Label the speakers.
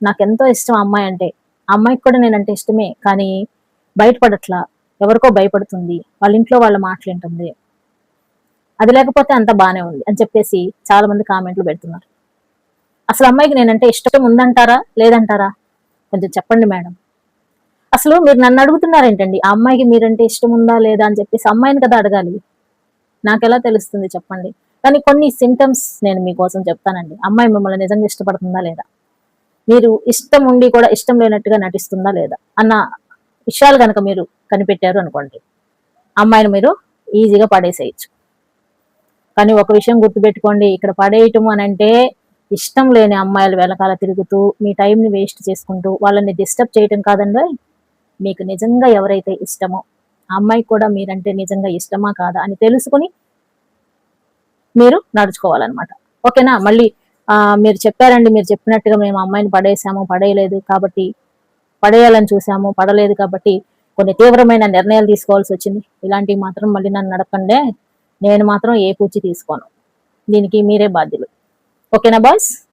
Speaker 1: నాకెంతో ఇష్టం ఆ అమ్మాయి అంటే. ఆ అమ్మాయికి కూడా నేనంటే ఇష్టమే. కానీ బయటపడట్లా. ఎవరికో భయపడుతుంది. వాళ్ళ ఇంట్లో వాళ్ళ మాటలింటుంది. అది లేకపోతే అంతా బానే ఉంది అని చెప్పేసి చాలా మంది కామెంట్లు పెడుతున్నారు. అసలు అమ్మాయికి నేనంటే ఇష్టం ఉందంటారా? లేదంటారా? కొంచెం చెప్పండి మేడం. అసలు మీరు నన్ను అడుగుతున్నారేంటండి? ఆ అమ్మాయికి మీరంటే ఇష్టం ఉందా? లేదా? అని చెప్పేసి అమ్మాయిని కదా అడగాలి. నాకెలా తెలుస్తుంది చెప్పండి? కానీ కొన్ని సింప్టమ్స్ నేను మీకోసం చెప్తానండి. అమ్మాయి మిమ్మల్ని నిజంగా ఇష్టపడుతుందా లేదా? మీరు ఇష్టం ఉండి కూడా ఇష్టం లేనట్టుగా నటిస్తుందా లేదా? అన్న విషయాలు గనక మీరు కనిపెట్టారు అనుకోండి. అమ్మాయిని మీరు ఈజీగా పడేసేయొచ్చు. కానీ ఒక విషయం గుర్తుపెట్టుకోండి. ఇక్కడ పడేయటం అనంటే ఇష్టం లేని అమ్మాయిల వెనకాల తిరుగుతూ, మీ టైంని వేస్ట్ చేసుకుంటూ, వాళ్ళని డిస్టర్బ్ చేయటం కాదండోయ్! మీకు నిజంగా ఎవరైతే ఇష్టమో, ఆ అమ్మాయికి కూడా మీరంటే నిజంగా ఇష్టమా కాదా అని తెలుసుకొని మీరు నడుచుకోవాలన్నమాట. ఓకేనా? మళ్ళీ మీరు చెప్పారండి, మీరు చెప్పినట్టుగా మేము అమ్మాయిని పడేసాము, పడేయలేదు కాబట్టి పడేయాలని చూసాము, పడలేదు కాబట్టి కొన్ని తీవ్రమైన నిర్ణయాలు తీసుకోవాల్సొచ్చింది. ఇలాంటివి మాత్రం మళ్ళీ నన్ను అడగండే. నేను మాత్రం ఏ పూచి తీసుకోను. దీనికి మీరే బాధ్యులు. ఓకేనా బాయ్స్?